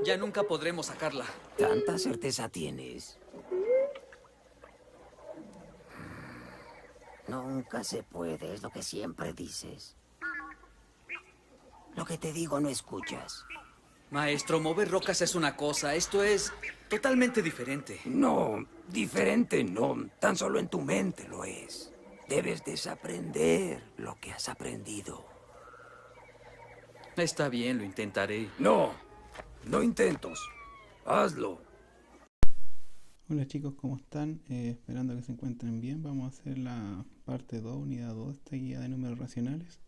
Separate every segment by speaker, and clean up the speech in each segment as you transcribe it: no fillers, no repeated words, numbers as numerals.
Speaker 1: Ya nunca podremos sacarla.
Speaker 2: ¿Tanta certeza tienes? Nunca se puede, es lo que siempre dices. Lo que te digo no escuchas.
Speaker 1: Maestro, mover rocas es una cosa. Esto es totalmente diferente.
Speaker 2: No, diferente no. Tan solo en tu mente lo es. Debes desaprender lo que has aprendido.
Speaker 1: Está bien, lo intentaré.
Speaker 2: No, no intentos. Hazlo.
Speaker 3: Hola chicos, ¿cómo están? Esperando que se encuentren bien. Vamos a hacer la parte 2, unidad 2 de esta guía de números racionales.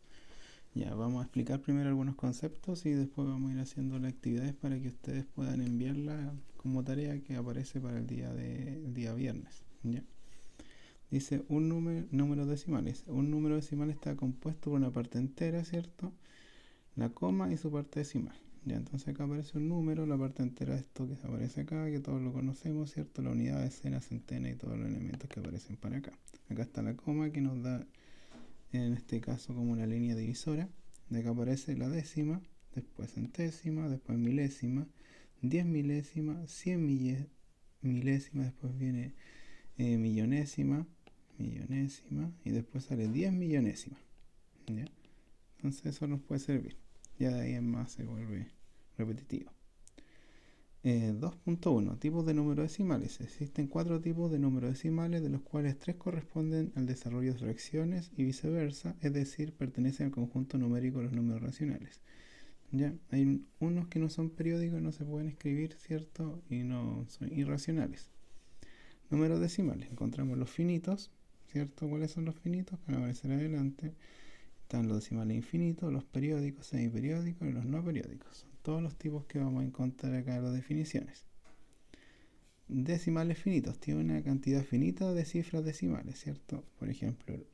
Speaker 3: Ya, vamos a explicar primero algunos conceptos y después vamos a ir haciendo las actividades para que ustedes puedan enviarla como tarea que aparece para el día viernes. ¿Ya? Dice números decimales. Un número decimal está compuesto por una parte entera, ¿cierto? La coma y su parte decimal. Ya, entonces acá aparece un número, la parte entera de esto que aparece acá, que todos lo conocemos, ¿cierto? La unidad, decena, centena y todos los elementos que aparecen para acá. Acá está la coma que nos da, en este caso, como una línea divisora. De acá aparece la décima, después centésima, después milésima, 10 milésimas, 100 milésimas, después viene millonésima, y después sale 10 millonésimas. ¿Ya? Entonces eso nos puede servir. Ya de ahí en más se vuelve repetitivo. 2.1. Tipos de números decimales. Existen 4 tipos de números decimales, de los cuales 3 corresponden al desarrollo de fracciones y viceversa, es decir, pertenecen al conjunto numérico de los números racionales. Ya, hay unos que no son periódicos, no se pueden escribir, ¿cierto? Y no son irracionales. Números decimales. Encontramos los finitos, ¿cierto? ¿Cuáles son los finitos? Que van a aparecer adelante. Están los decimales infinitos, los periódicos, semiperiódicos y los no periódicos. Son todos los tipos que vamos a encontrar acá en las definiciones. Decimales finitos. Tiene una cantidad finita de cifras decimales, ¿cierto? Por ejemplo, el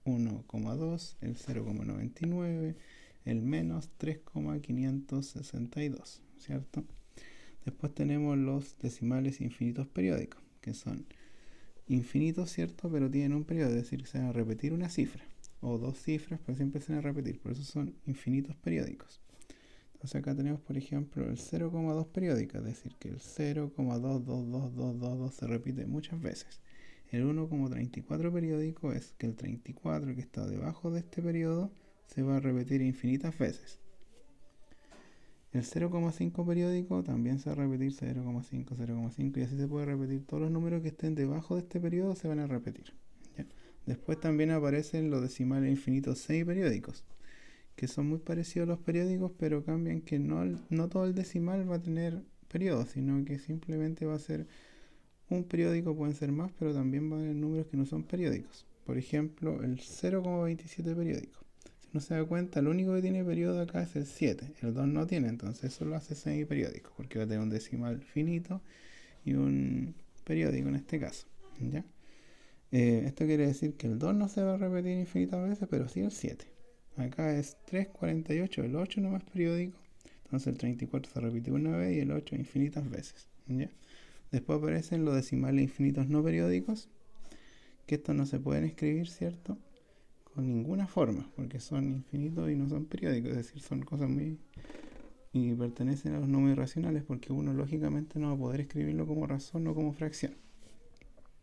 Speaker 3: 1,2, el 0,99, el menos 3,562, ¿cierto? Después tenemos los decimales infinitos periódicos, que son infinitos, ¿cierto? Pero tienen un periodo, es decir, que se van a repetir una cifra o dos cifras, pero siempre se van a repetir, por eso son infinitos periódicos. Entonces acá tenemos, por ejemplo, el 0,2 periódico, es decir, que el 0,22222 se repite muchas veces. El 1,34 periódico es que el 34 que está debajo de este periodo se va a repetir infinitas veces. El 0,5 periódico también se va a repetir 0,5, 0,5 y así se puede repetir. Todos los números que estén debajo de este periodo se van a repetir. ¿Ya? Después también aparecen los decimales infinitos semiperiódicos, que son muy parecidos a los periódicos, pero cambian que no todo el decimal va a tener periodos, sino que simplemente va a ser un periódico, pueden ser más, pero también van a haber números que no son periódicos. Por ejemplo, el 0,27 periódico. Si no se da cuenta, lo único que tiene periodo acá es el 7, el 2 no tiene, entonces eso lo hace semiperiódico, porque va a tener un decimal finito y un periódico en este caso. ¿Ya? Esto quiere decir que el 2 no se va a repetir infinitas veces, pero sí el 7. Acá es 3,48, el 8 no es periódico, entonces el 34 se repite una vez y el 8 infinitas veces. ¿Ya? Después aparecen los decimales infinitos no periódicos, que estos no se pueden escribir, ¿cierto? Con ninguna forma, porque son infinitos y no son periódicos, es decir, son cosas muy... y pertenecen a los números irracionales, porque uno lógicamente no va a poder escribirlo como razón o como fracción.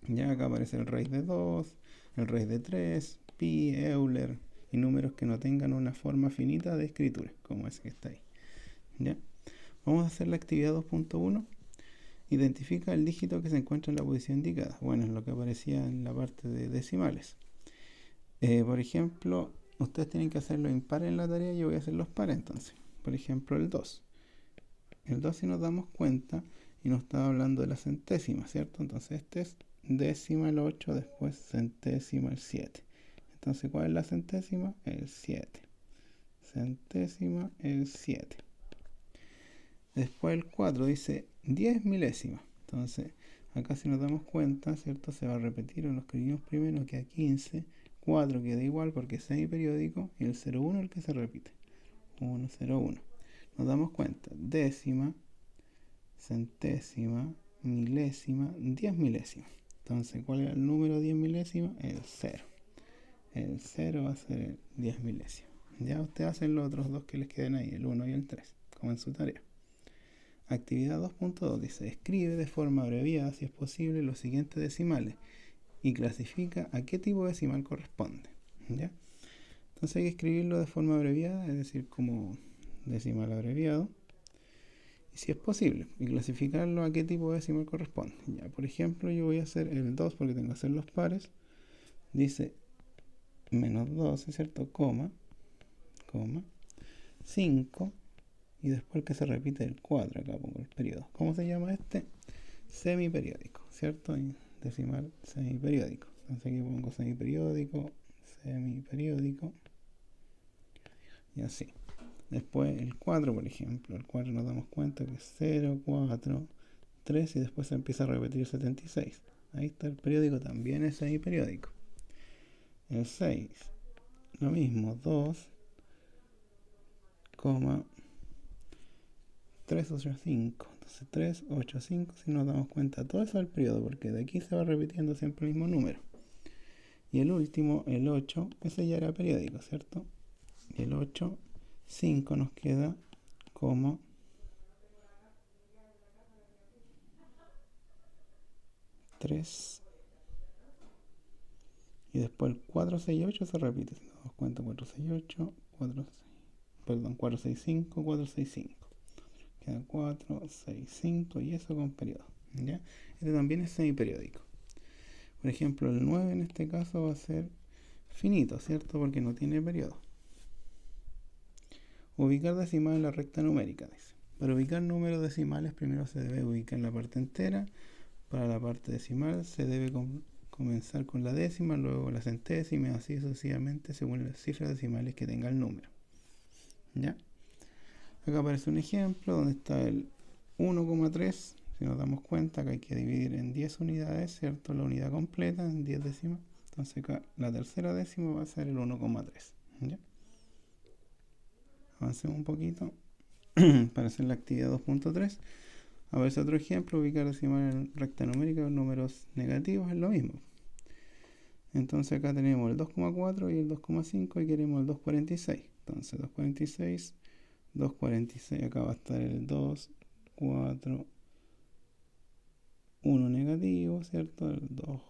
Speaker 3: Ya acá aparece el raíz de 2, el raíz de 3, pi, Euler y números que no tengan una forma finita de escritura, como ese que está ahí. ¿Ya? Vamos a hacer la actividad 2.1. Identifica el dígito que se encuentra en la posición indicada. Bueno, es lo que aparecía en la parte de decimales. Por ejemplo, ustedes tienen que hacer los impares en la tarea y yo voy a hacer los pares entonces. Por ejemplo, el 2. El 2, si nos damos cuenta, y nos estaba hablando de la centésima, ¿cierto? Entonces este es décima el 8, después centésima el 7. Entonces, ¿cuál es la centésima? El 7. Centésima el 7. Después el 4 dice 10 milésimas. Entonces, acá si nos damos cuenta, ¿cierto? Se va a repetir, lo escribimos primero, queda 15. 4 queda igual porque es semiperiódico y el 0,1 es el que se repite. 1, 0, 1. Nos damos cuenta, décima, centésima, milésima, 10 milésimas. Entonces, ¿cuál es el número 10 milésimas? El 0. El 0 va a ser el 10 milésimas. Ya ustedes hacen los otros dos que les queden ahí, el 1 y el 3, como en su tarea. actividad 2.2 dice, escribe de forma abreviada, si es posible, los siguientes decimales y clasifica a qué tipo de decimal corresponde. ¿Ya? Entonces hay que escribirlo de forma abreviada, es decir, como decimal abreviado, y si es posible, y clasificarlo a qué tipo de decimal corresponde. Ya, por ejemplo, yo voy a hacer el 2 porque tengo que hacer los pares. Dice menos 12, ¿cierto? Coma, 5, y después que se repite el 4, acá pongo el periodo. ¿Cómo se llama este? Semiperiódico, ¿cierto? Y decimal semiperiódico. Entonces aquí pongo semiperiódico, y así. Después el 4, por ejemplo. El 4 nos damos cuenta que es 0, 4, 3 y después se empieza a repetir 76. Ahí está el periódico, también es semiperiódico. El 6, lo mismo, 2, 3, 8, 5. Entonces 3, 8, 5, si nos damos cuenta, todo eso es el periodo, porque de aquí se va repitiendo siempre el mismo número. Y el último, el 8, ese ya era periódico, ¿cierto? Y el 8, 5 nos queda como 3. Y después el 4, 6, 8 se repite. Si nos damos cuenta, 4, 6, 8, 4, 6, 5, 4, 6, 5. Queda 4, 6, 5 y eso con periodo. ¿Ya? Este también es semiperiódico. Por ejemplo, el 9 en este caso va a ser finito, ¿cierto? Porque no tiene periodo. Ubicar decimal en la recta numérica, dice. Para ubicar números decimales, primero se debe ubicar la parte entera. Para la parte decimal se debe comenzar con la décima, luego la centésima y así sucesivamente según las cifras decimales que tenga el número. ¿Ya? Acá aparece un ejemplo donde está el 1,3. Si nos damos cuenta que hay que dividir en 10 unidades, ¿cierto? La unidad completa en 10 décimas. Entonces acá la tercera décima va a ser el 1,3. ¿Ya? Avancemos un poquito para hacer la actividad 2.3. Aparece otro ejemplo, ubicar decimal en recta numérica con números negativos, es lo mismo. Entonces acá tenemos el 2,4 y el 2,5 y queremos el 2,46. Entonces 2,46, 2,46, acá va a estar el 2, 4, 1 negativo, ¿cierto? El 2,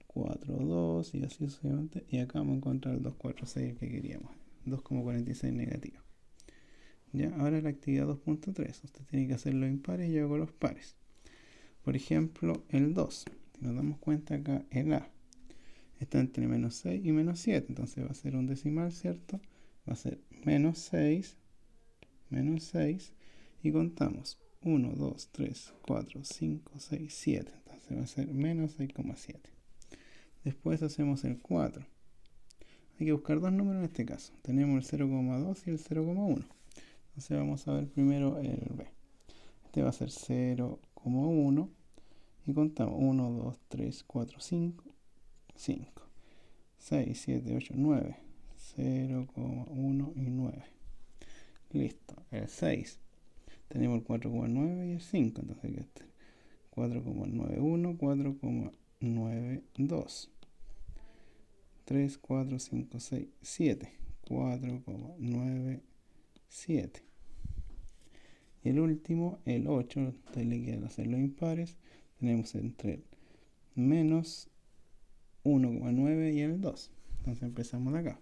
Speaker 3: 4, 2 y así sucesivamente. Y acá vamos a encontrar el 2,46 que queríamos, 2,46 negativo. Ya, ahora la actividad 2.3. Usted tiene que hacer los impares y yo hago los pares. Por ejemplo, el 2. Si nos damos cuenta acá, el A está entre menos 6 y menos 7. Entonces va a ser un decimal, ¿cierto? Va a ser menos 6. Y contamos 1, 2, 3, 4, 5, 6, 7. Entonces va a ser menos 6,7. Después hacemos el 4. Hay que buscar dos números en este caso. Tenemos el 0,2 y el 0,1. Entonces vamos a ver primero el B. Este va a ser 0,1 y contamos 1, 2, 3, 4, 5, 6, 7, 8, 9. 0,1 y 9. Listo. El 6. Tenemos el 4,9 y el 5. Entonces hay que estar 4,91, 4,92. 3, 4, 5, 6, 7. 4,97. Y el último, el 8, entonces le quedan hacer los impares. Tenemos entre el menos 1,9 y el 2. Entonces empezamos de acá.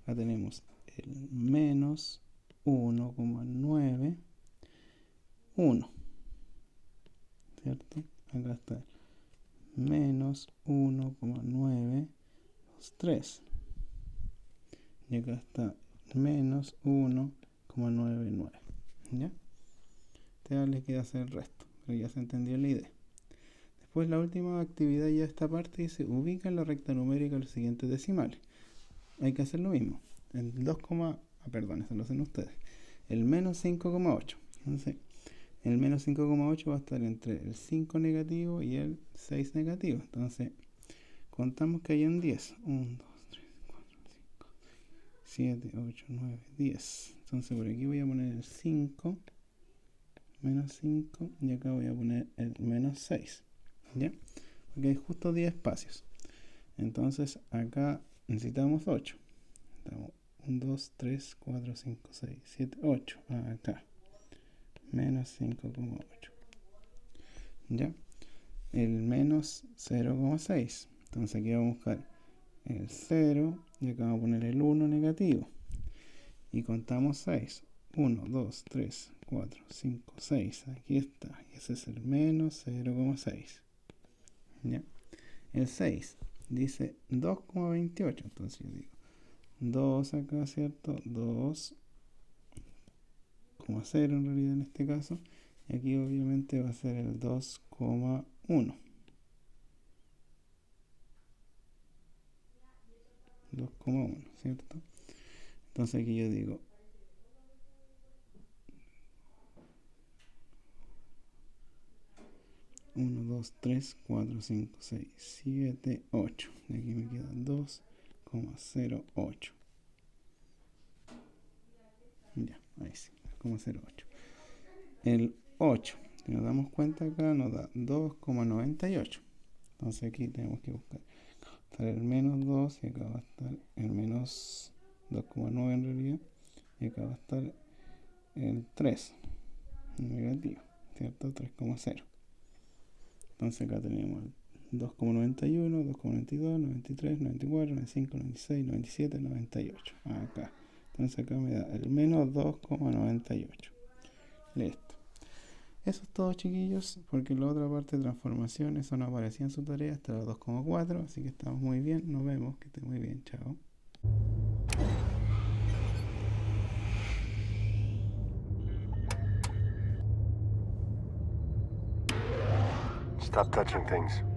Speaker 3: Acá tenemos el menos 1,9, 1. ¿Cierto? Acá está el menos 1,923. Y acá está menos 1,99. ¿Ya? Te le queda hacer el resto, pero ya se entendió la idea. Después la última actividad ya esta parte dice ubica en la recta numérica los siguientes decimales. Hay que hacer lo mismo. El 2, perdón, eso lo hacen ustedes. El menos 5,8. Entonces, el menos 5,8 va a estar entre el 5 negativo y el 6 negativo. Entonces, contamos que hay en 10. 1, 2, 3, 4, 5, 7, 8, 9, 10. Entonces, por aquí voy a poner el 5, menos 5, y acá voy a poner el menos 6. ¿Ya? Porque hay justo 10 espacios. Entonces, acá necesitamos 8. Estamos 1, 2, 3, 4, 5, 6, 7, 8. Acá. menos 5,8. ¿Ya? El menos 0,6. Entonces aquí vamos a buscar el 0 y acá vamos a poner el 1 negativo. Y contamos 6. 1, 2, 3, 4, 5, 6. Aquí está. Y ese es el menos 0,6. ¿Ya? El 6 dice 2,28. Entonces yo digo 2 acá, ¿cierto? 2,0 en realidad en este caso. Y aquí obviamente va a ser el 2,1. 2,1, ¿cierto? Entonces aquí yo digo 1, 2, 3, 4, 5, 6, 7, 8. Y aquí me queda 2,08. Ya, ahí sí, 2,08. El 8, si nos damos cuenta acá, nos da 2,98. Entonces aquí tenemos que buscar el menos 2 y acá va a estar el menos 2,9 en realidad. Y acá va a estar el 3 negativo, ¿cierto? 3,0. Entonces acá tenemos el 2,91, 2,92, 93, 94, 95, 96, 97, 98. Acá. Entonces acá me da el menos 2,98. Listo. Eso es todo, chiquillos, porque la otra parte de transformación, eso no aparecía en su tarea hasta la 2,4, así que estamos muy bien. Nos vemos, que estén muy bien. Chao.
Speaker 4: Stop touching things.